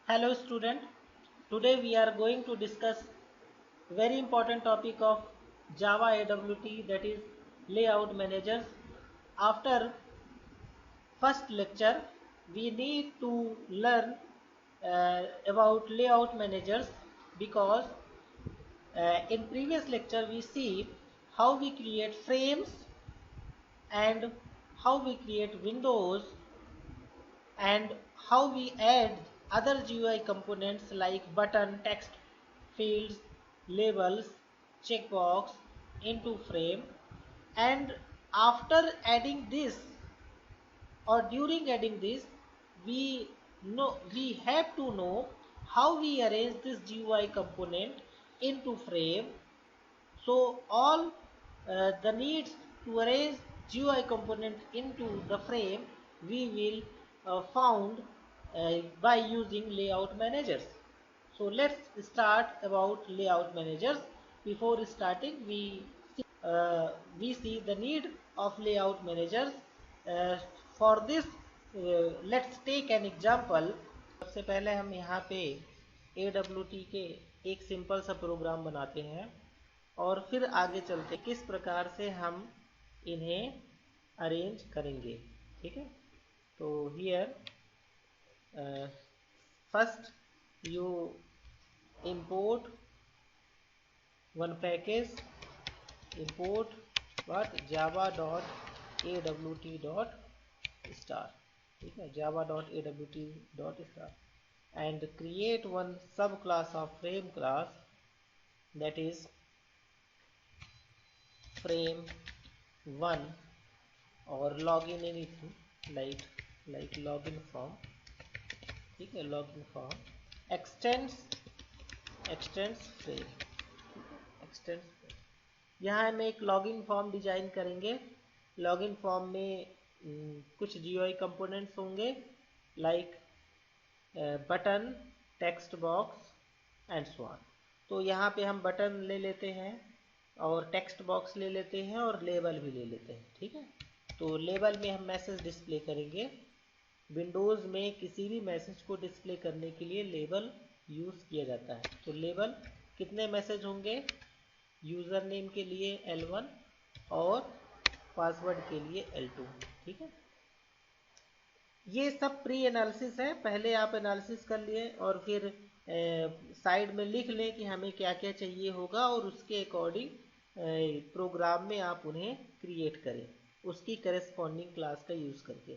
Hello student, today we are going to discuss very important topic of Java AWT, that is layout managers. After first lecture we need to learn about layout managers because in previous lecture we see how we create frames and how we create windows and how we add other GUI components like button, text, fields, labels, checkbox into frame, and after adding this or during adding this we have to know how we arrange this GUI component into frame. So all the needs to arrange GUI component into the frame we will found by using layout managers. So let's start about layout managers. Before starting we see the need of layout managers. uh, for this let's take an example. सबसे पहले हम यहाँ पे AWT के एक simple सा programme बनाते हैं और फिर आगे चलते किस प्रकार से हम इन्हें अरेंज करेंगे। ठीक है, तो here first you import one package, import what java.awt.star. ठीक है, java.awt.star and create one subclass of frame class, that is frame 1 or login anything like login form. ठीक है, login form extends frame, extends frame. यहाँ हम एक login form design करेंगे। Login form में कुछ GUI कंपोनेंट्स होंगे like button, text box and so on. तो यहाँ पे हम बटन ले लेते हैं और टेक्स्ट बॉक्स ले लेते हैं और लेबल भी ले लेते हैं। ठीक है, तो लेबल में हम मैसेज डिस्प्ले करेंगे। विंडोज़ में किसी भी मैसेज को डिस्प्ले करने के लिए लेबल यूज़ किया जाता है। तो लेबल कितने मैसेज होंगे? यूज़र नेम के लिए L1 और पासवर्ड के लिए L2। ठीक है, ये सब प्री एनालिसिस है, पहले आप एनालिसिस कर लिए और फिर साइड में लिख लें कि हमें क्या क्या चाहिए होगा और उसके अकॉर्डिंग प्रोग्राम में आप उन्हें क्रिएट करें उसकी करेस्पॉन्डिंग क्लास का यूज़ करके।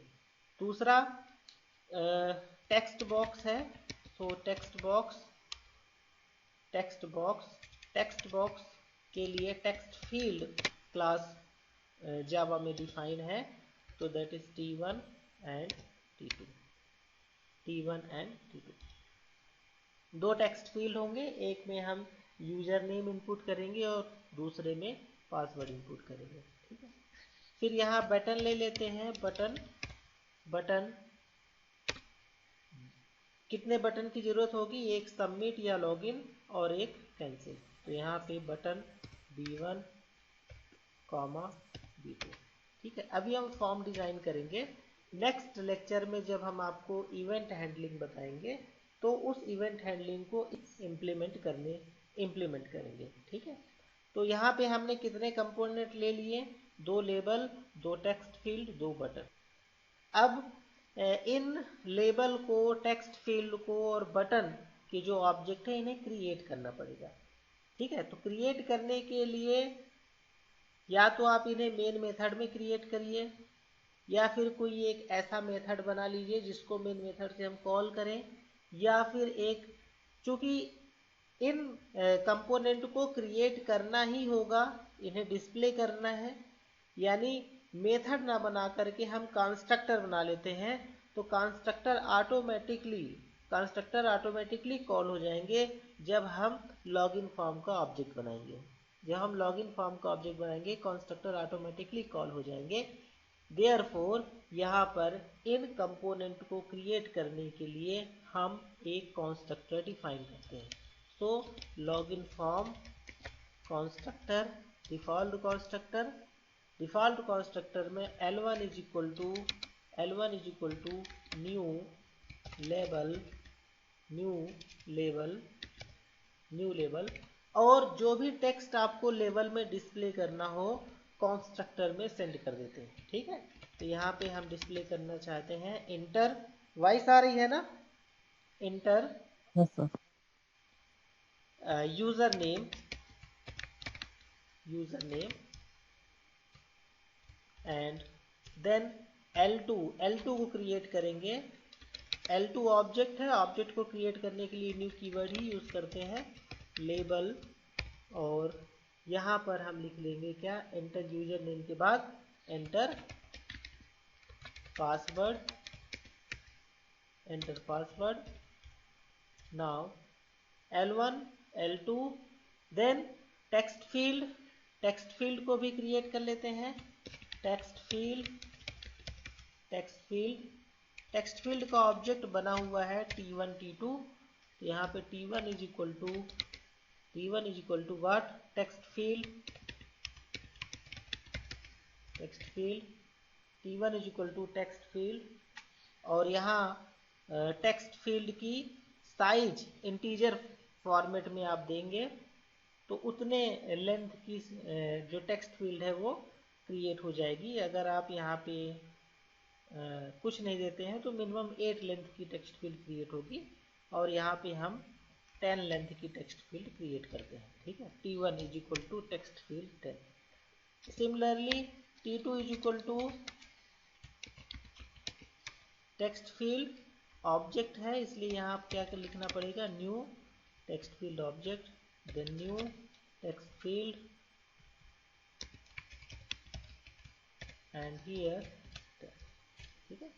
दूसरा टेक्स्ट बॉक्स है। तो टेक्स्ट बॉक्स के लिए टेक्स्ट फील्ड क्लास जावा में डिफाइन है। तो that is T1 and T2। दो टेक्स्ट फील्ड होंगे, एक में हम यूजर नेम इनपुट करेंगे और दूसरे में पासवर्ड इनपुट करेंगे। ठीक है, फिर यहाँ बटन ले लेते हैं। बटन कितने बटन की जरूरत होगी? एक सबमिट या लॉगिन और एक कैंसिल। तो यहाँ पे बटन B1, B2। ठीक है, अभी हम फॉर्म डिजाइन करेंगे। नेक्स्ट लेक्चर में जब हम आपको इवेंट हैंडलिंग बताएंगे तो उस इवेंट हैंडलिंग को इम्प्लीमेंट करेंगे। ठीक है, तो यहाँ पे हमने कितने कंपोनेंट ले लिए? 2 लेबल, 2 टेक्स्ट फील्ड, 2 बटन। अब इन लेबल को, टेक्स्ट फील्ड को और बटन के जो ऑब्जेक्ट है इन्हें क्रिएट करना पड़ेगा। ठीक है, तो क्रिएट करने के लिए या तो आप इन्हें मेन मेथड में क्रिएट करिए या फिर कोई एक ऐसा मेथड बना लीजिए जिसको मेन मेथड से हम कॉल करें, या फिर एक, चूंकि इन कंपोनेंट को क्रिएट करना ही होगा, इन्हें डिस्प्ले करना है, यानी मेथड ना बना करके हम कंस्ट्रक्टर बना लेते हैं। तो कंस्ट्रक्टर ऑटोमेटिकली कॉल हो जाएंगे जब हम लॉगिन फॉर्म का ऑब्जेक्ट बनाएंगे। कंस्ट्रक्टर ऑटोमेटिकली कॉल हो जाएंगे। देयरफॉर यहाँ पर इन कंपोनेंट को क्रिएट करने के लिए हम एक कंस्ट्रक्टर डिफाइन करते हैं। So login form constructor, default constructor में L1 is equal to new label new label, new label, और जो भी टेक्स्ट आपको लेवल में डिस्प्ले करना हो कंस्ट्रक्टर में सेंड कर देते हैं। ठीक है, तो यहाँ पे हम डिस्प्ले करना चाहते हैं इंटर, वॉइस आ रही है ना, enter username, username and then L2, L2 को क्रिएट करेंगे। L2 ऑब्जेक्ट है, ऑब्जेक्ट को क्रिएट करने के लिए न्यू कीवर्ड ही यूज करते हैं, लेबल, और यहाँ पर हम लिख लेंगे क्या, एंटर यूजर नेम के बाद enter password, enter password. Now L1, L2, then text field, text field को भी क्रिएट कर लेते हैं, text field, text field, text field का ऑब्जेक्ट बना हुआ है T1 T2, तो यहाँ पे T1 is equal to what, text field, text field, T1 is equal to text field, और यहाँ टेक्स्ट फील्ड की साइज इंटीजर फॉर्मेट में आप देंगे तो उतने लेंथ की जो टेक्स्ट फील्ड है वो क्रिएट हो जाएगी। अगर आप यहाँ पे कुछ नहीं देते हैं तो मिनिमम 8 लेंथ की टेक्स्ट फील्ड क्रिएट होगी, और यहाँ पे हम 10 लेंथ की टेक्स्ट फील्ड क्रिएट करते हैं। ठीक है, T1 is equal to text field 10। Similarly T2 is equal to text field object है, इसलिए यहाँ आप क्या कर लिखना पड़ेगा, new text field object, then new text field and here. ठीक है,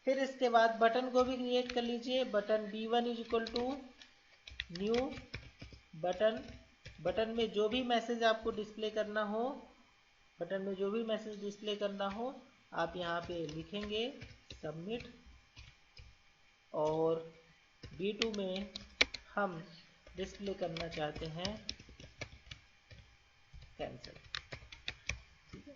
फिर इसके बाद बटन को भी क्रिएट कर लीजिए, button B1 is equal to new button, button में जो भी मैसेज आपको डिस्प्ले करना हो, बटन में जो भी मैसेज डिस्प्ले करना हो आप यहाँ पे लिखेंगे सबमिट, और B2 में हम डिस्प्ले करना चाहते हैं कैंसिल। ठीक है,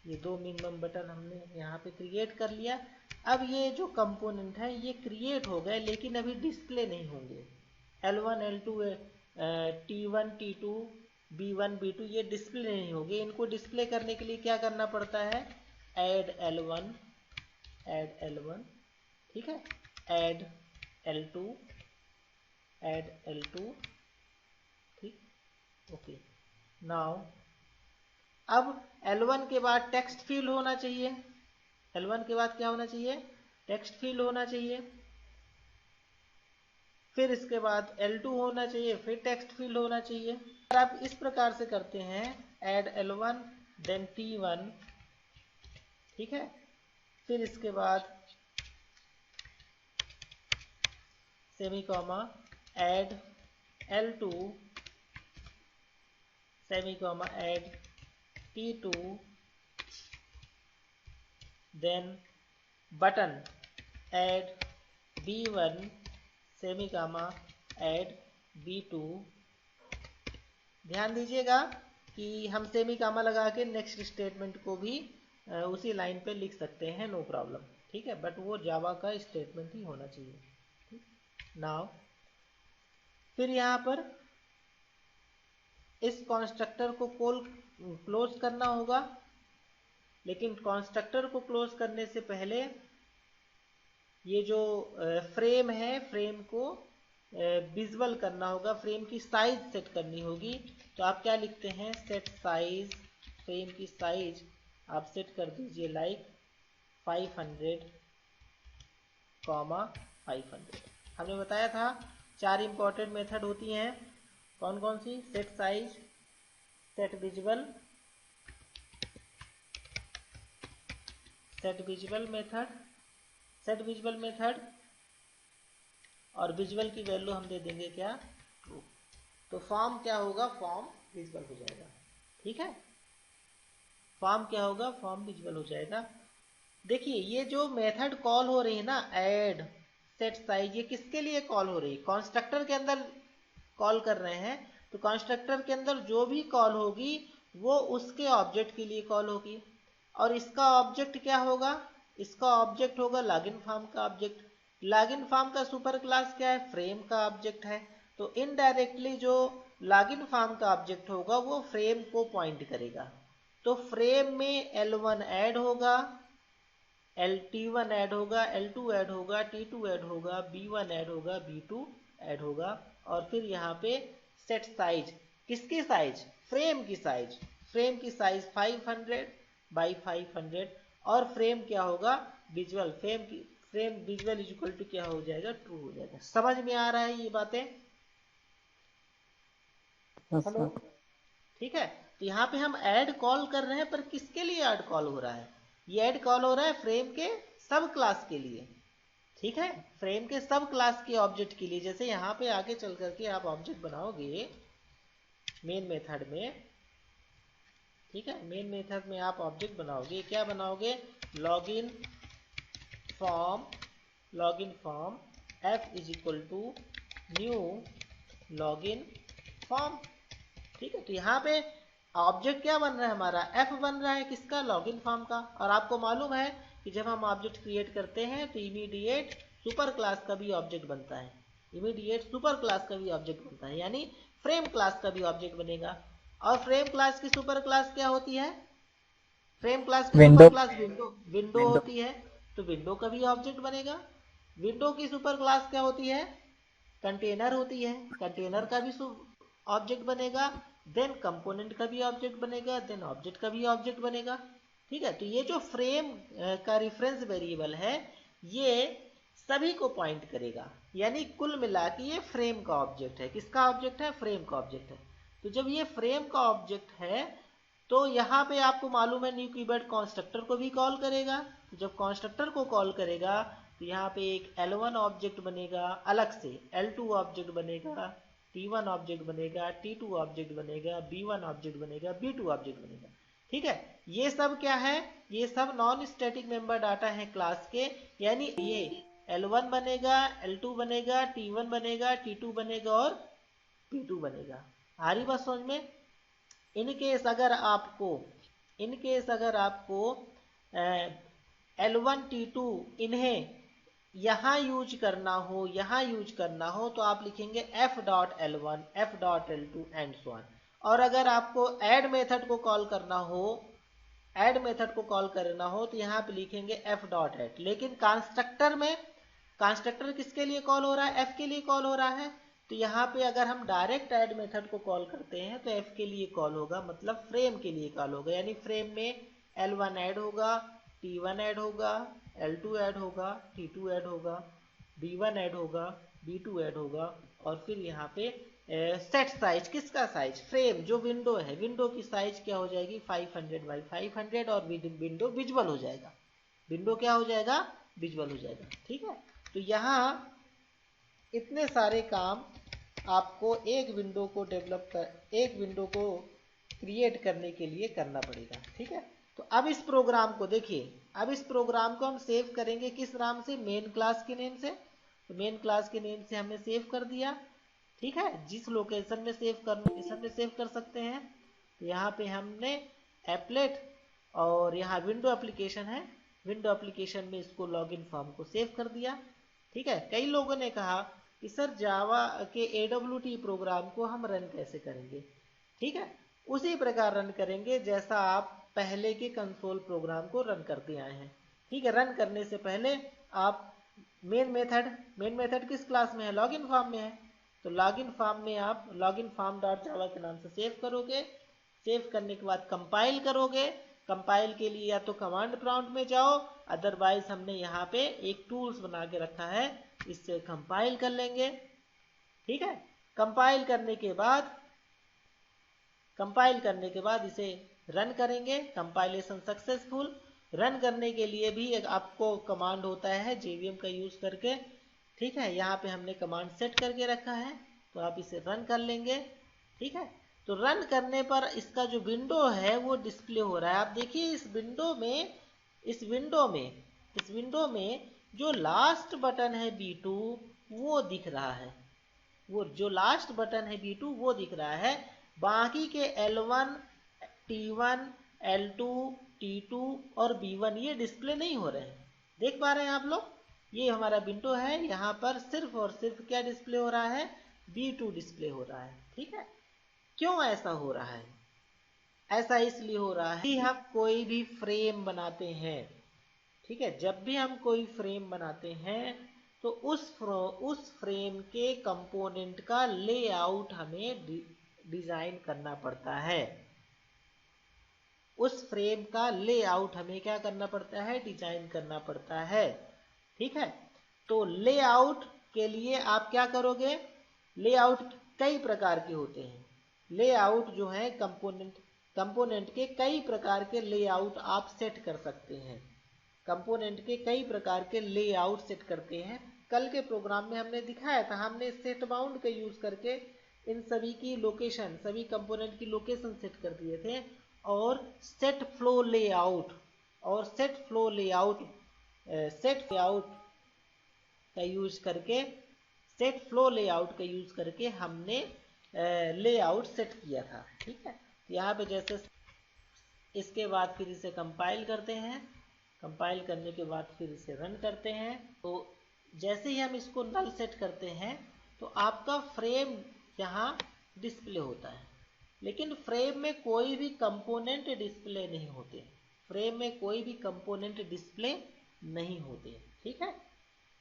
ये दो मिनिमम बटन हमने यहाँ पे क्रिएट कर लिया। अब ये जो कंपोनेंट है ये क्रिएट हो गए लेकिन अभी डिस्प्ले नहीं होंगे। L1 L2 T1 T2 B1 B2 ये डिस्प्ले नहीं होंगे। इनको डिस्प्ले करने के लिए क्या करना पड़ता है, ऐड L1, ऐड L1, ठीक है, ऐड L2, ऐड L2, ठीक, ओके। नाउ अब L1 के बाद टेक्स्ट फील्ड होना चाहिए, L1 के बाद क्या होना चाहिए, टेक्स्ट फील्ड होना चाहिए, फिर इसके बाद L2 होना चाहिए, फिर टेक्स्ट फील्ड होना चाहिए। अगर आप इस प्रकार से करते हैं, ऐड L1 देन T1, ठीक है, फिर इसके बाद semicolon add L2 semicolon add T2, then button add B1 semicolon add B2। ध्यान दीजिएगा कि हम सेमी कॉमा लगा के नेक्स्ट स्टेटमेंट को भी उसी लाइन पे लिख सकते हैं, नो प्रॉब्लम, ठीक है, बट वो जावा का स्टेटमेंट ही होना चाहिए। नाउ फिर यहाँ पर इस कॉन्स्ट्रक्टर को क्लोज करना होगा, लेकिन कॉन्स्ट्रक्टर को क्लोज करने से पहले ये जो फ्रेम है, फ्रेम को विजुअल करना होगा, फ्रेम की साइज सेट करनी होगी। तो आप क्या लिखते हैं, सेट साइज, फ्रेम की साइज आप सेट कर दीजिए लाइक 500, 500। हमने बताया था 4 इंपॉर्टेंट मेथड होती हैं, कौन कौन सी, set size, set visual, set visual method, set visual method, और विजुअल की वैल्यू हम दे देंगे क्या, ट्रू। तो फॉर्म क्या होगा, फॉर्म विजुअल हो जाएगा, ठीक है, फॉर्म क्या होगा, फॉर्म विजुअल हो जाएगा। देखिए ये जो मेथड कॉल हो रही है ना, ऐड सेट साइज, ये किसके लिए कॉल हो रही है, कंस्ट्रक्टर के अंदर कॉल कर रहे हैं। तो कंस्ट्रक्टर के अंदर जो भी कॉल होगी वो उसके ऑब्जेक्ट के लिए कॉल होगी, और इसका ऑब्जेक्ट क्या होगा, इसका ऑब्जेक्ट होगा लॉगिन फॉर्म का ऑब्जेक्ट। लॉगिन फॉर्म का सुपर क्लास क्या है? फ्रेम का ऑब्जेक्ट है। तो इनडायरेक्टली जो लॉगिन फॉर्म का ऑब्जेक्ट होगा वो फ्रेम को पॉइंट करेगा। तो फ्रेम में L1 ऐड होगा, T1 ऐड होगा, L2 ऐड होगा, T2 ऐड होगा, B1 ऐड होगा, B2 ऐड होगा। और फिर यहाँ पे सेट साइज, किसकी साइज? फ्रेम की साइज। फ्रेम की साइज 500 बाई 500। और फ्रेम क्या होगा? Visual. Frame visual is equal to क्या हो जाएगा? ट्रू हो जाएगा। समझ में आ रहा है ये बातें? हेलो, ठीक है। तो यहाँ पे हम ऐड कॉल कर रहे हैं, पर किसके लिए ऐड कॉल हो रहा है? ये ऐड कॉल हो रहा है फ्रेम के सब क्लास के लिए, ठीक है, फ्रेम के सब क्लास के ऑब्जेक्ट के लिए। जैसे यहाँ पे आगे चल करके आप ऑब्जेक्ट बनाओगे मेन मेथड में, ठीक है, मेन मेथड में आप ऑब्जेक्ट बनाओगे, क्या बनाओगे? Login form, login form f is equal to new login form, ठीक है। तो यहाँ पे ऑब्जेक्ट क्या बन रहा है? हमारा f बन रहा है, किसका? लॉगिन फॉर्म का। और आपको मालूम है कि जब हम ऑब्जेक्ट क्रिएट करते हैं तो इमीडिएट सुपर क्लास का भी ऑब्जेक्ट बनता है, इमीडिएट सुपर क्लास का भी ऑब्जेक्ट बनता है, यानी फ्रेम क्लास का भी ऑब्जेक्ट बनेगा। और फ्रेम क्लास की सुपर क्लास क्या होती है? फ्रेम क्लास की super window class window window होती है, तो विंडो का भी ऑब्जेक्ट बनेगा। विंडो की सुपर क्लास क्या होती है? कंटेनर होती है, कंटेनर का भी ऑब्जेक्ट बनेगा। देन कंपोनेंट का भी ऑब्जेक्ट बनेगा, देन ऑब्जेक्ट का भी ऑब्जेक्ट बनेगा, ठीक है। तो ये जो फ्रेम का रेफरेंस वेरिएबल है ये सभी को पॉइंट करेगा, यानी कुल मिला के ये फ्रेम का ऑब्जेक्ट है। किसका ऑब्जेक्ट है? फ्रेम का ऑब्जेक्ट है। तो जब ये फ्रेम का ऑब्जेक्ट है तो यहाँ पे आपको मालूम है न्यू कीवर्ड कॉन्स्ट्रक्टर को भी कॉल करेगा। तो जब कॉन्स्ट्रक्टर को कॉल करेगा तो यहाँ पे एक L1 ऑब्जेक्ट बनेगा, अलग से L2 ऑब्जेक्ट बनेगा, T1 ऑब्जेक्ट बनेगा, T2 ऑब्जेक्ट बनेगा, B1 ऑब्जेक्ट बनेगा, B2 ऑब्जेक्ट बनेगा, ठीक है। ये सब क्या है? ये सब नॉन स्टैटिक मेंबर डाटा है क्लास के, यानी ये L1 बनेगा, L2 बनेगा, T1 बनेगा, T2 बनेगा और P2 बनेगा। आ रही बात समझ में? इनकेस अगर आपको L1 T2 इन्हें यहाँ यूज करना हो तो आप लिखेंगे f.L1 f.L2 and so on. और अगर आपको ऐड मेथड को कॉल करना हो तो यहाँ पे लिखेंगे f.add। लेकिन कंस्ट्रक्टर किसके लिए कॉल हो रहा है? f के लिए कॉल हो रहा है। तो यहाँ पे अगर हम डायरेक्ट ऐड मेथड को कॉल करते हैं तो f के लिए कॉल होगा, मतलब फ्रेम के लिए कॉल होगा, यानी फ्रेम में L1 ऐड होगा, T1 ऐड होगा, L2 ऐड होगा, T2 ऐड होगा, B1 ऐड होगा, B2 ऐड होगा। और फिर यहाँ पे सेट साइज, किसका साइज? फ्रेम, जो विंडो है, विंडो की साइज क्या हो जाएगी? 500 बाई 500। और विंडो विजुअल हो जाएगा, विंडो क्या हो जाएगा? विजुअल हो जाएगा, ठीक है। तो यहाँ इतने सारे काम आपको एक विंडो को क्रिएट करने के लिए करना पड़ेगा, ठीक है। तो अब इस प्रोग्राम को देखिए, अब इस प्रोग्राम को हम सेव करेंगे किस नाम से? मेन क्लास के नेम से। तो मेन क्लास के नेम से हमने सेव कर दिया, ठीक है। जिस लोकेशन में सेव कर सकते हैं। तो यहाँ पे हमने एप्लेट और यहाँ विंडो एप्लीकेशन है, विंडो एप्लीकेशन में इसको लॉगिन फॉर्म को सेव कर दिया, ठीक है। कई लोगों ने कहा कि सर जावा के AWT प्रोग्राम को हम रन कैसे करेंगे? ठीक है, उसी प्रकार रन करेंगे जैसा आप पहले के कंसोल प्रोग्राम को रन करते आए हैं, ठीक है। रन करने से पहले आप मेन मेथड किस क्लास में है? लॉगिन फॉर्म में है। तो लॉगिन फॉर्म में आप लॉगिन फॉर्म डॉट जावा के नाम से सेव करोगे। सेव करने के बाद कंपाइल करोगे। कंपाइल के लिए या तो कमांड प्रॉम्प्ट में जाओ, अदरवाइज हमने यहाँ पे एक टूल्स बना के रखा है, इससे कंपाइल कर लेंगे, ठीक है। कंपाइल करने के बाद इसे रन करेंगे। Compilation successful. रन करने के लिए भी एक आपको कमांड होता है JVM का यूज करके, ठीक है। यहाँ पे हमने कमांड सेट करके रखा है, तो आप इसे रन कर लेंगे, ठीक है। तो रन करने पर इसका जो विंडो है वो डिस्प्ले हो रहा है। आप देखिए इस विंडो में जो लास्ट बटन है B2 वो दिख रहा है, वो जो लास्ट बटन है B2 वो दिख रहा है। बाकी के L1 T1 L2 T2 और B1 ये डिस्प्ले नहीं हो रहे हैं। देख पा रहे हैं आप लोग? ये हमारा विंडो है, यहाँ पर सिर्फ और सिर्फ क्या डिस्प्ले हो रहा है, V2 डिस्प्ले हो रहा है। ठीक है, क्यों ऐसा हो रहा है? ऐसा इसलिए हो रहा है कि हम कोई भी फ्रेम बनाते हैं, ठीक है, जब भी हम कोई फ्रेम बनाते हैं तो उस फ्रेम के कंपोनेंट का लेआउट हमें डिजाइन करना पड़ता है। उस फ्रेम का लेआउट हमें क्या करना पड़ता है, डिजाइन करना पड़ता है। ठीक है, तो लेआउट के लिए आप क्या करोगे, लेआउट कई प्रकार के होते हैं। लेआउट जो है कंपोनेंट के कई प्रकार के लेआउट आप सेट कर सकते हैं। कंपोनेंट के कई प्रकार के लेआउट सेट करते हैं। कल के प्रोग्राम में हमने दिखाया था, हमने सेट बाउंड का यूज करके इन सभी की लोकेशन, सभी कंपोनेंट की लोकेशन सेट कर दिए थे। और सेट फ्लो लेआउट का यूज करके सेट फ्लो लेआउट का यूज करके हमने लेआउट सेट किया था। ठीक है, यहाँ पे जैसे इसके बाद फिर इसे कंपाइल करते हैं, कंपाइल करने के बाद फिर इसे रन करते हैं। तो जैसे ही हम इसको नल सेट करते हैं तो आपका फ्रेम यहाँ डिस्प्ले होता है, लेकिन फ्रेम में कोई भी कंपोनेंट डिस्प्ले नहीं होते, फ्रेम में कोई भी कंपोनेंट डिस्प्ले नहीं होते। ठीक है,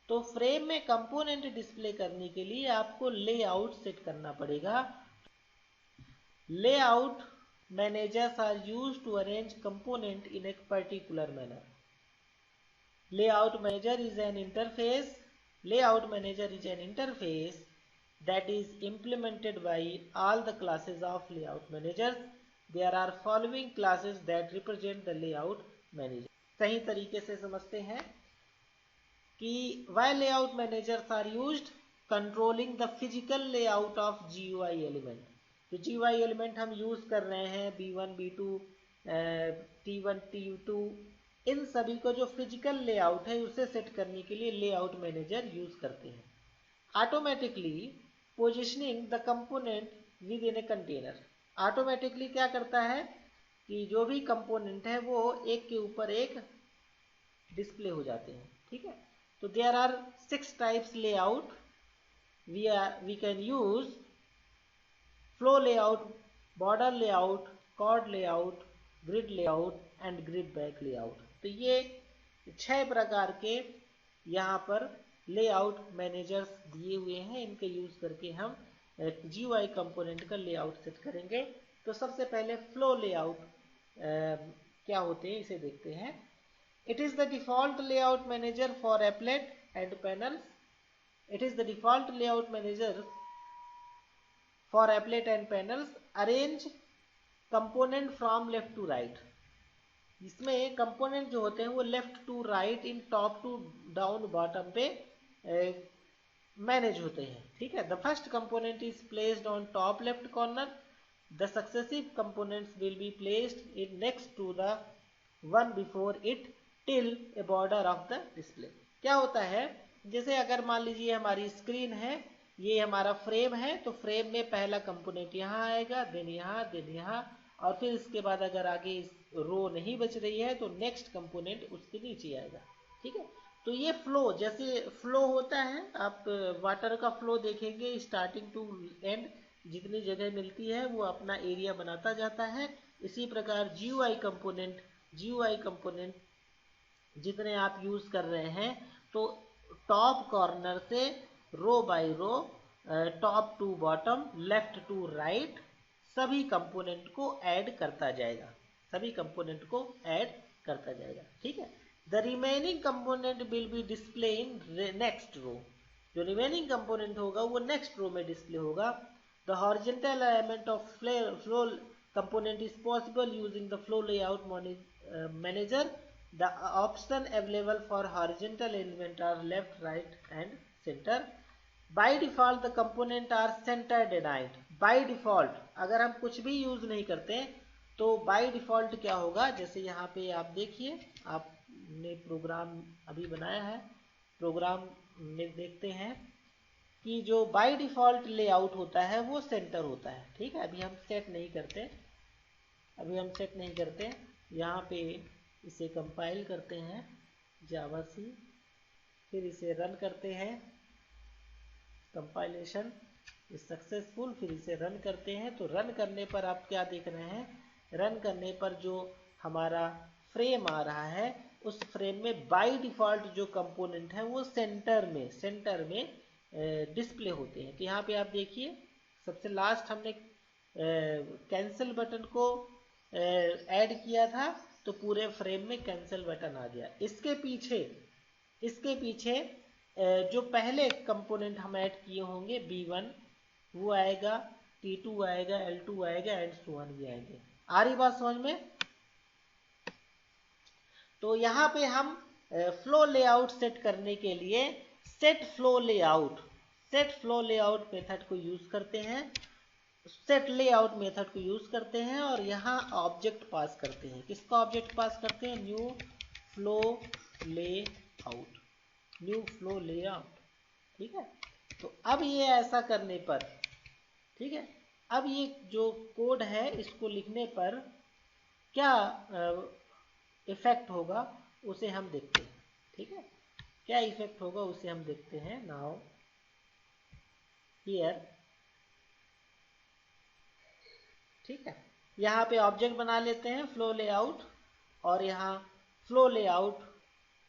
तो फ्रेम में कंपोनेंट डिस्प्ले करने के लिए आपको लेआउट सेट करना पड़ेगा। Layout managers are used to arrange component in a particular manner. Layout manager is an interface that is implemented by all the classes of layout managers. There are following classes that represent the layout manager. सही तरीके से समझते हैं कि why layout managers are used, controlling the physical layout of GUI element. तो GUI element हम use कर रहे हैं B1, B2, T1, T2, इन सभी को जो फिजिकल लेआउट है उसे सेट करने के लिए लेआउट मैनेजर यूज करते हैं। Automatically positioning the component with in a container, automatically क्या करता है कि जो भी कंपोनेंट है वो एक के ऊपर एक डिस्प्ले हो जाते हैं। ठीक है, तो there are 6 types layout we can use: flow layout, border layout, cord layout, grid layout and grid back layout. तो ये 6 प्रकार के यहाँ पर लेआउट मैनेजर्स दिए हुए हैं, इनके यूज करके हम GUI कंपोनेंट का लेआउट सेट करेंगे। तो सबसे पहले फ्लो लेआउट क्या होते हैं इसे देखते हैं। It is the default layout manager for applet and panels. It is the default layout manager for applet and panels. Arrange component from left to right. इसमें कंपोनेंट जो होते हैं वो left to right, in top to down, bottom पे manage होते हैं। ठीक है, the first component is placed on top left corner, the successive components will be placed in next to the one before it till a border of the display. क्या होता है, जैसे अगर मान लीजिए हमारी स्क्रीन है, ये हमारा फ्रेम है, तो फ्रेम में पहला कंपोनेंट यहाँ आएगा, देन यहाँ, और फिर इसके बाद अगर आगे रो नहीं बच रही है तो नेक्स्ट कंपोनेंट उसके नीचे आएगा। ठीक है, तो ये फ्लो, जैसे फ्लो होता है, आप वाटर का फ्लो देखेंगे, स्टार्टिंग टू एंड जितनी जगह मिलती है वो अपना एरिया बनाता जाता है। इसी प्रकार GUI कंपोनेंट जितने आप यूज कर रहे हैं, तो टॉप कॉर्नर से row by row, top to bottom, left to right, सभी कंपोनेंट को ऐड करता जाएगा, ठीक है, the remaining component will be display in next row. जो रिमेनिंग कंपोनेंट होगा वो नेक्स्ट रो में डिस्प्ले होगा। The horizontal element of flow component is possible using the flow layout manager. The option available for horizontal element are left, right and center. By default the component are centered aligned. By default अगर हम कुछ भी use नहीं करते तो by default क्या होगा, जैसे यहाँ पे आप देखिए, आपने प्रोग्राम अभी बनाया है, प्रोग्राम में देखते हैं कि जो by default लेआउट होता है वो सेंटर होता है। ठीक है, अभी हम सेट नहीं करते, यहाँ पे इसे कंपाइल करते हैं, जावा सी फिर इसे रन करते हैं, कंपाइलेशन इज सक्सेसफुल, फिर इसे रन करते हैं। तो रन करने पर आप क्या देख रहे हैं, रन करने पर जो हमारा फ्रेम आ रहा है उस फ्रेम में बाय डिफॉल्ट जो कंपोनेंट है वो सेंटर में डिस्प्ले होते हैं। तो यहाँ पे आप देखिए सबसे लास्ट हमने कैंसिल बटन को ऐड किया था तो पूरे फ्रेम में कैंसिल बटन आ गया। इसके पीछे जो पहले कंपोनेंट हम ऐड किए होंगे B1 वो आएगा, T2 आएगा, L2 आएगा एंड सो ऑन भी आएंगे। आ रही बात समझ में? तो यहाँ पे हम फ्लो लेआउट सेट करने के लिए सेट फ्लो लेआउट मेथड को यूज करते हैं, सेट लेआउट मेथड को यूज करते हैं और यहाँ ऑब्जेक्ट पास करते हैं। किसका ऑब्जेक्ट पास करते हैं? New flow layout. ठीक है, तो अब ये ऐसा करने पर, ठीक है, अब ये जो कोड है इसको लिखने पर क्या इफेक्ट होगा उसे हम देखते हैं। ठीक है, क्या इफेक्ट होगा उसे हम देखते हैं। नाउ हियर, ठीक है, यहाँ पे ऑब्जेक्ट बना लेते हैं फ्लो लेआउट और यहाँ flow layout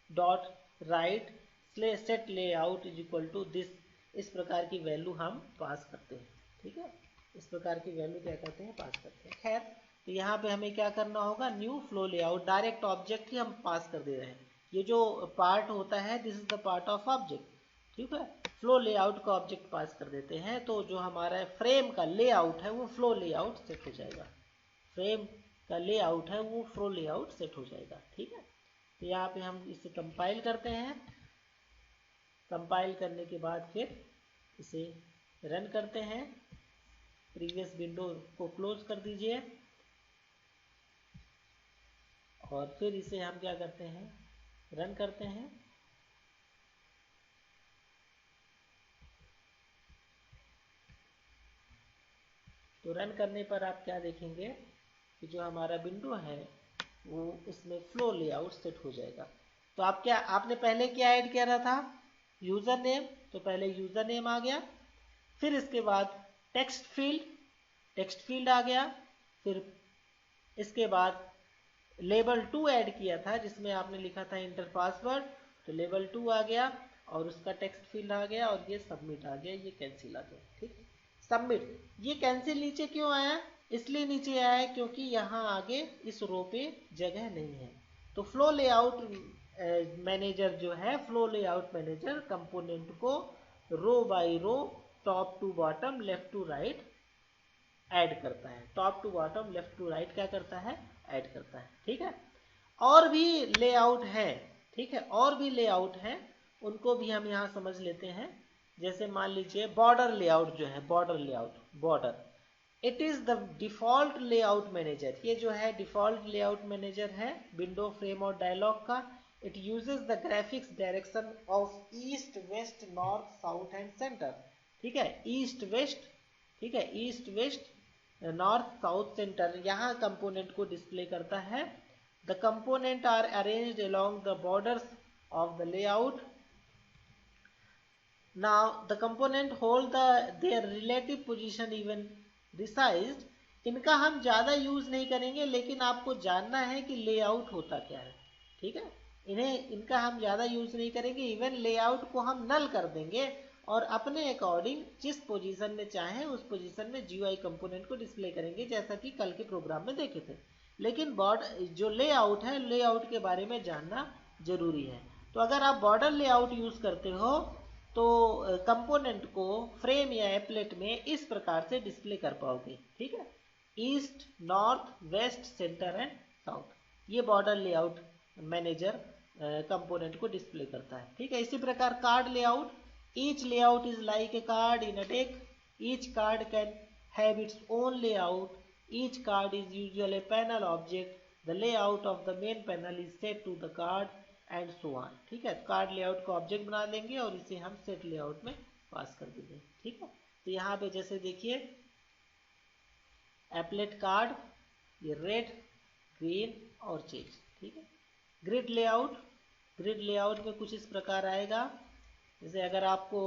dot right set layout is equal to this, इस प्रकार की वैल्यू हम पास करते हैं। ठीक है, इस प्रकार की वैल्यू क्या करते हैं, पास करते हैं। खैर, तो यहाँ पे हमें क्या करना होगा, new flow layout, direct object ही हम पास कर दे रहे हैं। ये जो पार्ट होता है this is the part of object. ठीक है, फ्लो लेआउट का ऑब्जेक्ट पास कर देते हैं तो जो हमारा फ्रेम का लेआउट है वो फ्लो लेआउट सेट हो जाएगा, फ्रेम का लेआउट है वो फ्लो लेआउट सेट हो जाएगा। ठीक है, तो यहाँ पे हम इसे कंपाइल करते हैं, कंपाइल करने के बाद फिर इसे रन करते हैं। प्रीवियस विंडो को क्लोज कर दीजिए और फिर इसे हम क्या करते हैं, रन करते हैं। तो रन करने पर आप क्या देखेंगे कि जो हमारा विंडो है वो इसमें फ्लो लेआउट सेट हो जाएगा। तो आपने पहले क्या ऐड किया रहा था, यूजर नेम, तो पहले यूजर नेम आ गया, फिर इसके बाद टेक्स्ट फील्ड आ गया, फिर इसके बाद लेबल 2 ऐड किया था जिसमें आपने लिखा था इंटर पासवर्ड, तो लेबल 2 आ गया और उसका टेक्स्ट फील्ड आ गया और ये सबमिट आ गया, ये कैंसिल आ गया। ठीक, सबमिट। ये कैंसिल नीचे क्यों आया, इसलिए नीचे आया है क्योंकि यहाँ आगे इस रो पे जगह नहीं है। तो फ्लो लेआउट मैनेजर जो है, फ्लो लेआउट मैनेजर कंपोनेंट को row by row, top to bottom, left to right add करता है। Top to bottom, left to right क्या करता है, ऐड करता है। ठीक है, और भी लेआउट है, ठीक है, और भी लेआउट है, उनको भी हम यहाँ समझ लेते हैं। जैसे मान लीजिए बॉर्डर लेआउट जो है, border, it is the default layout manager. ये जो है डिफॉल्ट लेआउट मैनेजर है विंडो फ्रेम और डायलॉग का। It uses the graphics direction of east, west, north, south and centre. ठीक है, ईस्ट वेस्ट, ठीक है, east west, north, south, centre, यहाँ कंपोनेंट को डिस्प्ले करता है। The component are arranged along the borders of the layout. Now the component hold their relative position even resized। इनका हम ज़्यादा यूज़ नहीं करेंगे लेकिन आपको जानना है कि लेआउट होता क्या है। ठीक है, इनका हम ज़्यादा यूज़ नहीं करेंगे, इवन लेआउट को हम नल कर देंगे और अपने अकॉर्डिंग जिस पोजीशन में चाहें उस पोजीशन में GUI कंपोनेंट को डिस्प्ले करेंगे, जैसा कि कल के प्रोग्राम में देखे थे। लेकिन जो लेआउट है, लेआउट के बारे में जानना जरूरी है। तो अगर आप बॉर्डर लेआउट यूज़ करते हो तो कंपोनेंट को फ्रेम या एप्लेट में इस प्रकार से डिस्प्ले कर पाओगे। ठीक है, east, north, west, centre and south, ये बॉर्डर लेआउट मैनेजर कंपोनेंट को डिस्प्ले करता है। ठीक है, इसी प्रकार card layout, each layout is like a card in a deck, each card can have its own layout, each card is usually a panel object, the layout of the main panel is set to the card and so on. ठीक है, card layout को object बना लेंगे और इसे हम set layout में पास कर देंगे। ठीक है, तो यहाँ पे जैसे देखिए एप्लेट कार्ड, ये रेड, ग्रीन और चेंज। ठीक है, ग्रिड लेआउट, ग्रिड लेआउट में कुछ इस प्रकार आएगा। जैसे अगर आपको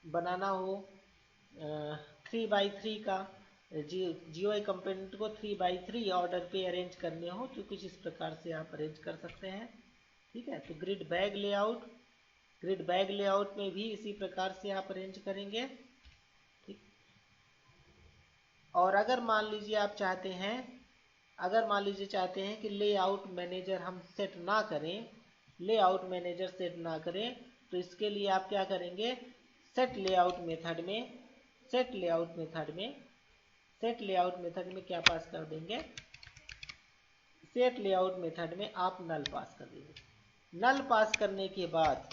बनाना हो 3x3 का GUI कंपोनेंट को 3x3 ऑर्डर पे अरेंज करने हो तो कुछ इस प्रकार से आप अरेंज कर सकते हैं। ठीक है, तो ग्रिड बैग लेआउट में भी इसी प्रकार से आप अरेंज करेंगे। ठीक, और अगर मान लीजिए आप चाहते हैं कि लेआउट मैनेजर हम सेट ना करें, तो इसके लिए आप क्या करेंगे, सेट लेआउट मेथड में क्या पास कर देंगे, सेट लेआउट मेथड में आप नल पास कर देंगे। नल पास करने के बाद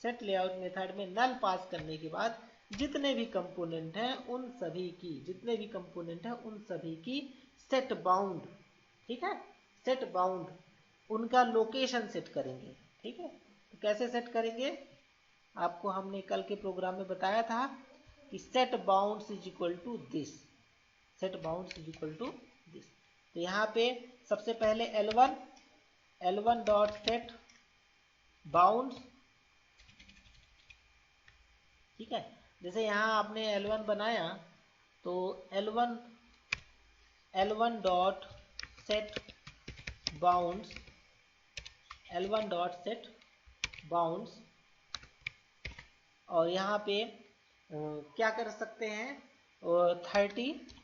सेट लेआउट मेथड में नल पास करने के बाद जितने भी कंपोनेंट हैं उन सभी की सेट बाउंड, ठीक है, सेट बाउंड उनका लोकेशन सेट करेंगे। ठीक है, तो कैसे सेट करेंगे, आपको हमने कल के प्रोग्राम में बताया था कि set bounds is equal to this. तो यहाँ पे सबसे पहले L1 डॉट सेट बाउंड्स। ठीक है, जैसे यहाँ आपने L1 बनाया तो L1 डॉट सेट बाउंड्स, और यहाँ पे क्या कर सकते हैं, 30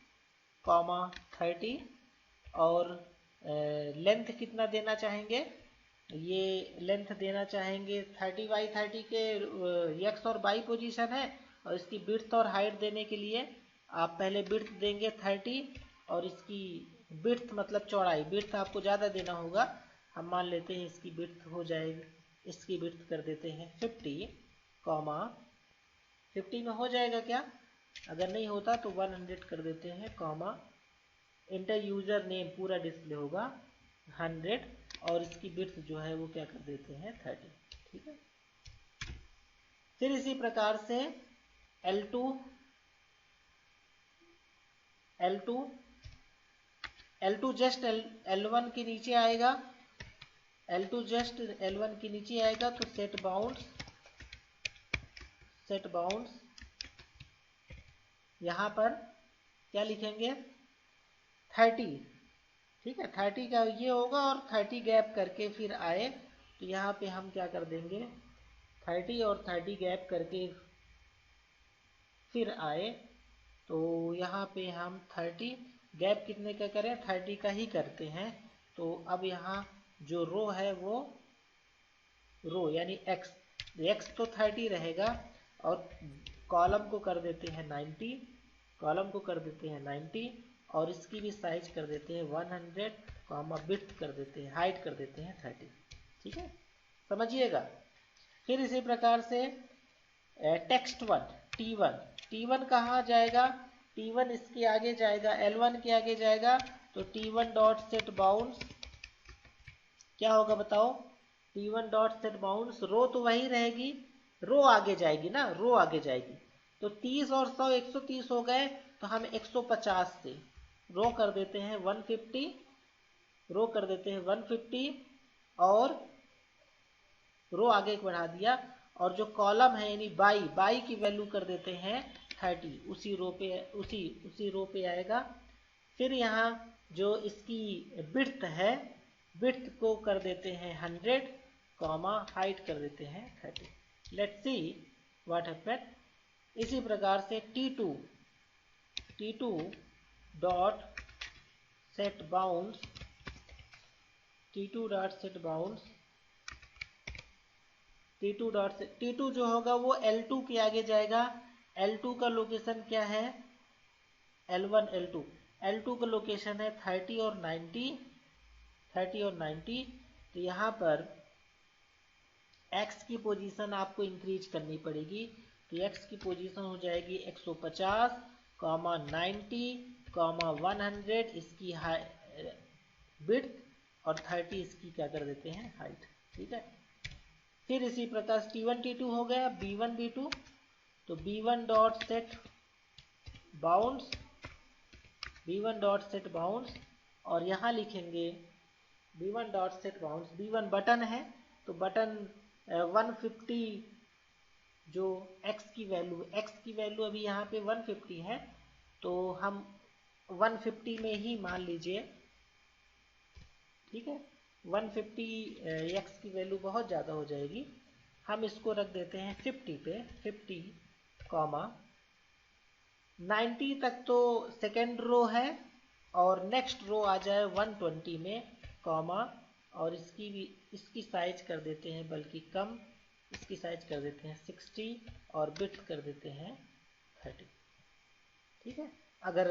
और लेंथ कितना देना चाहेंगे, ये लेंथ देना चाहेंगे 30x30 के x और y पोजीशन है, और इसकी विड्थ और हाइट देने के लिए आप पहले विड्थ देंगे 30 और इसकी विड्थ मतलब चौड़ाई, विड्थ आपको ज़्यादा देना होगा, हम मान लेते हैं इसकी विड्थ हो जाएगी, इसकी विड्थ कर देते हैं 50 में हो जाएगा क्या, अगर नहीं होता तो 100 कर देते हैं, इंटर यूजर नेम पूरा डिस्प्ले होगा 100 और इसकी विड्थ जो है वो क्या कर देते हैं 30। ठीक है, फिर इसी प्रकार से L2 जस्ट L1 के नीचे आएगा, तो सेट बाउंड्स यहाँ पर क्या लिखेंगे 30। ठीक है, 30 का ये होगा और 30 गैप करके फिर आए तो यहाँ पे हम क्या कर देंगे 30 और 30 गैप करके फिर आए तो यहाँ पे हम 30 गैप कितने का करें, 30 का ही करते हैं। तो अब यहाँ जो रो है वो यानी x तो 30 रहेगा और कॉलम को कर देते हैं 90 और इसकी भी साइज कर देते हैं 100, विड्थ कर देते हैं, हाइट कर देते हैं 30। ठीक है, समझिएगा। फिर इसी प्रकार से टेक्स्ट T1 कहाँ जाएगा, T1 इसके आगे जाएगा, L1 के आगे जाएगा, तो T1 डॉट सेट बाउंड्स क्या होगा बताओ, T1 डॉट सेट बाउंड्स, रो तो वही रहेगी, रो आगे जाएगी, तो 30 और 100 130 हो गए, तो हम 150 से रो कर देते हैं 150, और रो आगे बढ़ा दिया, और जो कॉलम है यानी बाई की वैल्यू कर देते हैं 30, उसी रो पे आएगा। फिर यहाँ जो इसकी विड्थ है, विड्थ को कर देते हैं 100, हाइट कर देते हैं 30। Let's see what happened. इसी प्रकार से T2 dot set bounds, T2 जो होगा वो L2 के आगे जाएगा, L2 का लोकेशन क्या है, L2 का लोकेशन है 30 और 90, तो यहाँ पर x की पोजीशन आपको इंक्रीज करनी पड़ेगी, तो x की पोजीशन हो जाएगी 150, 90, 100 इसकी विड्थ और 30 इसकी क्या कर देते हैं हाइट। ठीक है, फिर इसी प्रकार T1 T2 हो गया, B1 B2, तो B1 डॉट सेट बाउंड्स, और यहाँ लिखेंगे B1 dot set bounds, B1 button है तो बटन 150 जो x की वैल्यू अभी यहाँ पे 150 है, तो हम 150 में ही मान लीजिए, ठीक है, 150 x की वैल्यू बहुत ज़्यादा हो जाएगी, हम इसको रख देते हैं 50 पे, 50 कॉमा 90 तक तो सेकेंड रो है और नेक्स्ट रो आ जाए 120 में कॉमा, और इसकी साइज कर देते हैं बल्कि कम, इसकी साइज कर देते हैं 60 और बिट्स कर देते हैं 30, ठीक है। अगर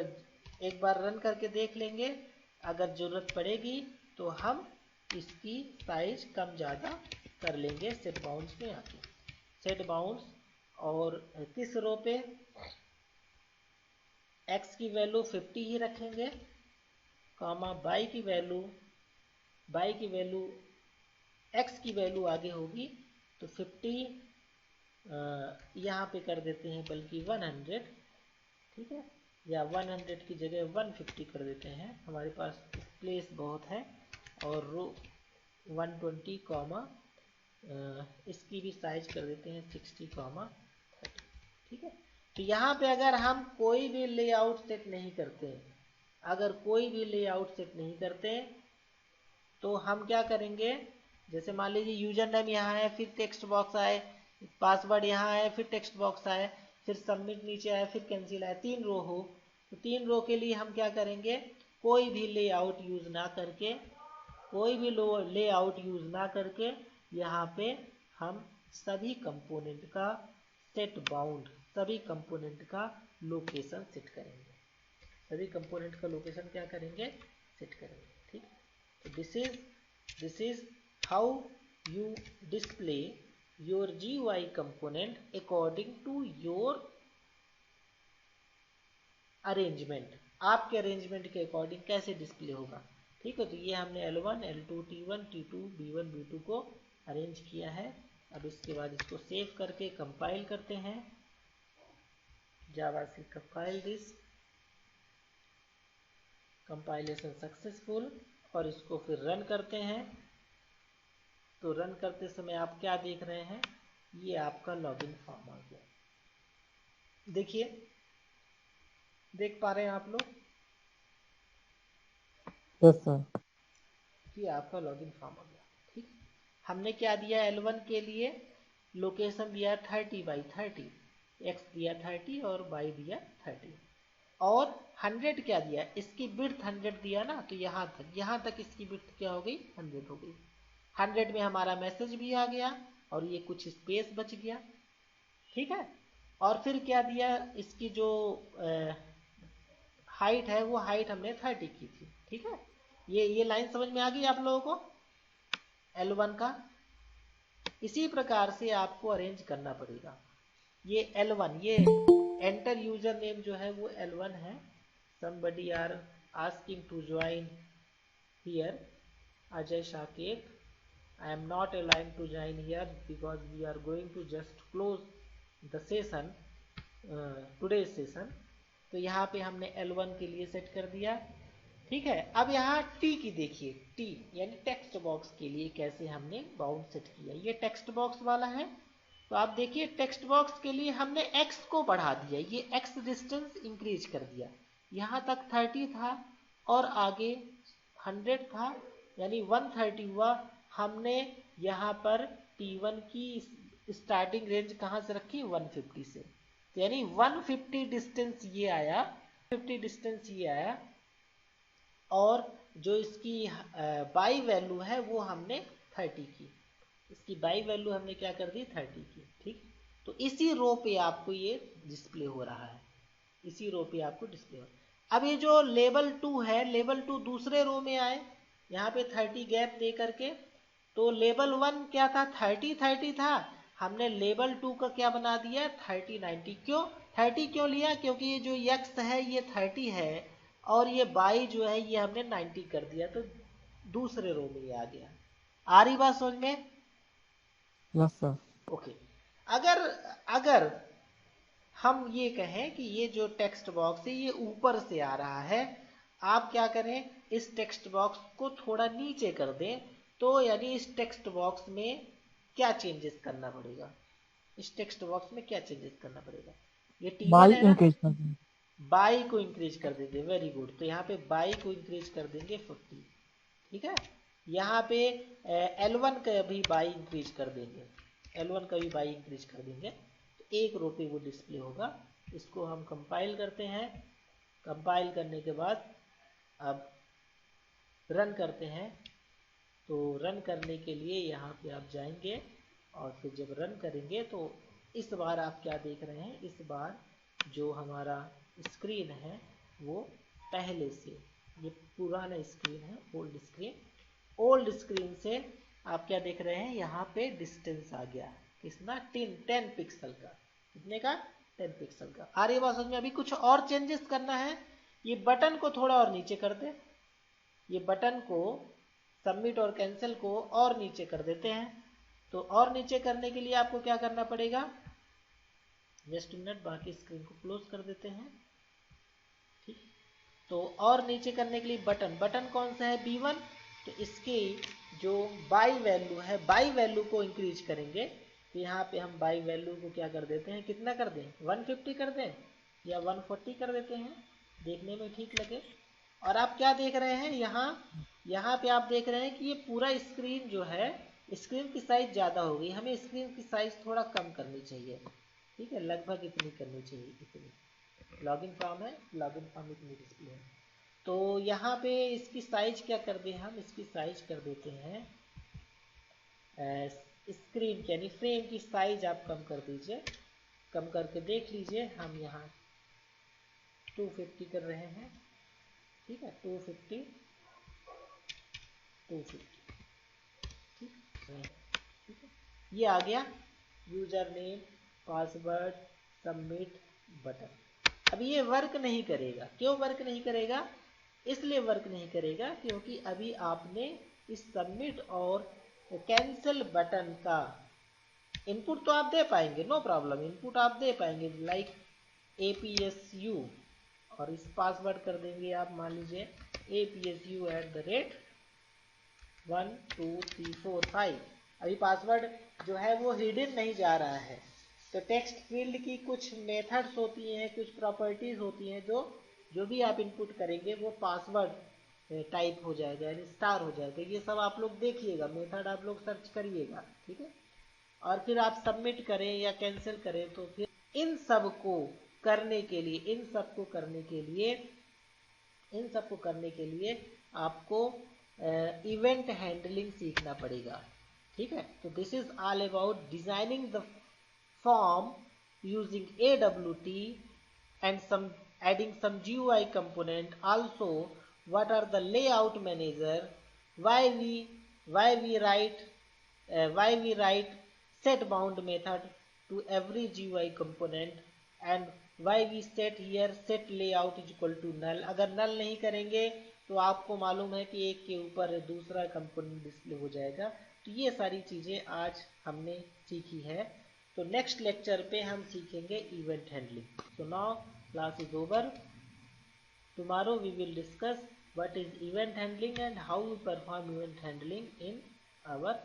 एक बार रन करके देख लेंगे, अगर ज़रूरत पड़ेगी तो हम इसकी साइज कम ज़्यादा कर लेंगे सेट बाउंड्स में आके। सेट बाउंड्स और किस रो पे x की वैल्यू 50 ही रखेंगे कॉमा y की वैल्यू x की वैल्यू आगे होगी तो 50 यहाँ पे कर देते हैं बल्कि 100, ठीक है, या 100 की जगह 150 कर देते हैं, हमारे पास प्लेस बहुत है, और रो 120 कॉमा इसकी भी साइज कर देते हैं 60 कॉमा 30, ठीक है। तो यहाँ पे अगर हम कोई भी लेआउट सेट नहीं करते, तो हम क्या करेंगे, जैसे मान लीजिए यूजर नेम यहाँ है, फिर टेक्स्ट बॉक्स आए, पासवर्ड यहाँ है, फिर टेक्स्ट बॉक्स आए, फिर सबमिट नीचे आए, फिर कैंसिल आए, 3 रो हो, तो 3 रो के लिए हम क्या करेंगे, कोई भी लेआउट यूज ना करके यहाँ पे हम सभी कंपोनेंट का सेट बाउंड, सभी कंपोनेंट का लोकेशन सेट करेंगे, क्या करेंगे, सेट करेंगे, ठीक। तो this is how you display your GUI component according to your arrangement, आपके अरेंजमेंट के अकॉर्डिंग कैसे डिस्प्ले होगा, ठीक है। तो ये हमने L1, L2, T1, T2, B1, B2 को अरेंज किया है। अब इसके बाद इसको सेव करके कंपाइल करते हैं, जावा से कंपाइल दिस, कंपाइलेशन सक्सेसफुल, और इसको फिर रन करते हैं। तो रन करते समय आप क्या देख रहे हैं, ये आपका लॉगिन फॉर्म आ गया, देखिए, देख पा रहे हैं आप लोग? Yes sir. ये आपका लॉगिन फॉर्म आ गया, ठीक। हमने क्या दिया, L1 के लिए लोकेशन दिया 30/30, x दिया 30 और y दिया 30, और 100 क्या दिया, इसकी विड्थ 100 दिया ना, तो यहाँ तक इसकी विड्थ क्या हो गई, 100 हो गई। 100 में हमारा मैसेज भी आ गया और ये कुछ स्पेस बच गया, ठीक है। और फिर क्या दिया, इसकी जो हाइट है वो हाइट हमने 30 की थी, ठीक है। ये लाइन समझ में आ गई आप लोगों को L1 का? इसी प्रकार से आपको अरेंज करना पड़ेगा। ये L1, ये एंटर यूजर नेम जो है वो L1 है। somebody are asking to join here, Ajay Shaket, I am not aligned to join here because we are going to just close the session, today's session। तो यहाँ पे हमने L1 के लिए सेट कर दिया, ठीक है। अब यहाँ T की देखिए, T यानी टेक्स्ट बॉक्स के लिए कैसे हमने बाउंड सेट किया, ये टेक्स्ट बॉक्स वाला है। तो आप देखिए टेक्स्ट बॉक्स के लिए हमने x को बढ़ा दिया, ये x डिस्टेंस इंक्रीज कर दिया, यहाँ तक 30 था और आगे 100 था, यानी 130 हुआ। हमने यहाँ पर T1 की स्टार्टिंग रेंज कहाँ से रखी, 150 से, तो यानी 150 डिस्टेंस ये आया, और जो इसकी बाई वैल्यू है वो हमने 30 की, इसकी बाई वैल्यू हमने क्या कर दी, 30 की, ठीक। तो इसी रो पे आपको ये डिस्प्ले हो रहा है, अब ये जो लेवल 2 है, लेवल 2 दूसरे रो में आए, यहाँ पे 30 गैप दे करके, तो लेवल 1 क्या था, 30 था, हमने लेवल 2 का क्या बना दिया, 30 क्यों 30 क्यों लिया, क्योंकि ये जो x है ये 30 है और ये y जो है ये हमने 90 कर दिया, तो दूसरे रो में ये आ गया। आ रही बात समझ में? Yes sir. ओके। अगर हम ये कहें कि ये जो टेक्स्ट बॉक्स है ये ऊपर से आ रहा है, आप क्या करें, इस टेक्स्ट बॉक्स को थोड़ा नीचे कर दें तो यानी इस टेक्स्ट बॉक्स में क्या चेंजेस करना पड़ेगा, इस टेक्स्ट बॉक्स में क्या चेंजेस करना पड़ेगा। ये T1 बाई है ना, इंक्रीज कर देंगे। बाई को इंक्रीज कर देंगे, वेरी गुड। तो यहाँ पे बाई को इंक्रीज कर देंगे 40, ठीक है। यहाँ पे L1 का भी बाई इंक्रीज कर देंगे, L1 का भी बाई इंक्रीज कर देंगे, तो एक रो पे वो डिस्प्ले होगा। इसको हम कंपाइल करते हैं, कंपाइल करने के बाद अब रन करते हैं। तो रन करने के लिए यहाँ पे आप जाएंगे और फिर जब रन करेंगे तो इस बार आप क्या देख रहे हैं, इस बार जो हमारा स्क्रीन है वो पहले से, ये पुराना स्क्रीन है, ओल्ड स्क्रीन, ओल्ड स्क्रीन से आप क्या देख रहे हैं, यहाँ पे डिस्टेंस आ गया कितना, 10 पिक्सल का, कितने का, 10 पिक्सल का। आ रही बात समझ में। अभी कुछ और चेंजेस करना है, ये बटन को थोड़ा और नीचे कर दे, ये बटन को सबमिट और कैंसिल को और नीचे कर देते हैं। तो और नीचे करने के लिए आपको क्या करना पड़ेगा, जस्ट मिनट, बाकी स्क्रीन को क्लोज कर देते हैं, ठीक। तो और नीचे करने के लिए बटन, बटन कौन सा है, B1, तो इसकी जो बाई वैल्यू है, बाई वैल्यू को इंक्रीज करेंगे। तो यहाँ पे हम बाई वैल्यू को क्या कर देते हैं, कितना कर दें, 150 कर दें या 140 कर देते हैं, देखने में ठीक लगे। और आप क्या देख रहे हैं, यहाँ पे आप देख रहे हैं कि ये पूरा स्क्रीन जो है, स्क्रीन की साइज ज़्यादा हो गई, हमें स्क्रीन की साइज थोड़ा कम करनी चाहिए, ठीक है, लगभग इतनी करनी चाहिए, इतनी। लॉगिन फॉर्म है, लॉगिन फॉर्म इतनी डिस्प्ले है। तो यहाँ पे इसकी साइज क्या कर दें, हम इसकी साइज कर देते हैं स्क्रीन की, यानी फ्रेम की साइज आप कम कर दीजिए, कम करके देख लीजिए। हम यहाँ 250 कर रहे हैं, ठीक है, 250, ठीक है, ये आ गया user name, password, submit button. अभी ये वर्क नहीं करेगा, क्यों वर्क नहीं करेगा, इसलिए वर्क नहीं करेगा क्योंकि अभी आपने इस सबमिट और कैंसिल बटन का इनपुट तो आप दे पाएंगे, नो प्रॉब्लम, इनपुट आप दे पाएंगे, लाइक APSU, और इस पासवर्ड कर देंगे आप, मान लीजिए APSU@12345। अभी पासवर्ड जो है वो हिडन नहीं जा रहा है। तो टेक्स्ट फील्ड की कुछ मेथड्स होती हैं, कुछ प्रॉपर्टीज होती हैं, जो भी आप इनपुट करेंगे वो पासवर्ड टाइप हो जाएगा, यानी स्टार हो जाएगा। ये सब आप लोग देखिएगा, मेथड आप लोग सर्च करिएगा, ठीक है। और फिर आप सबमिट करें या कैंसिल करें, तो फिर इन सब को करने के लिए, इन सब को करने के लिए आपको इवेंट हैंडलिंग सीखना पड़ेगा, ठीक है। तो this is all about designing the form using AWT and adding some GUI component. Also, what are the layout manager, why we write set bound method to every GUI component, and why we set here set layout is equal to null। अगर null नहीं करेंगे तो आपको मालूम है कि एक के ऊपर दूसरा कंपोनेंट डिस्प्ले हो जाएगा। तो ये सारी चीज़ें आज हमने सीखी है। तो नेक्स्ट लेक्चर पे हम सीखेंगे event handling. So now class is over. Tomorrow we will discuss what is event handling and how we perform event handling in our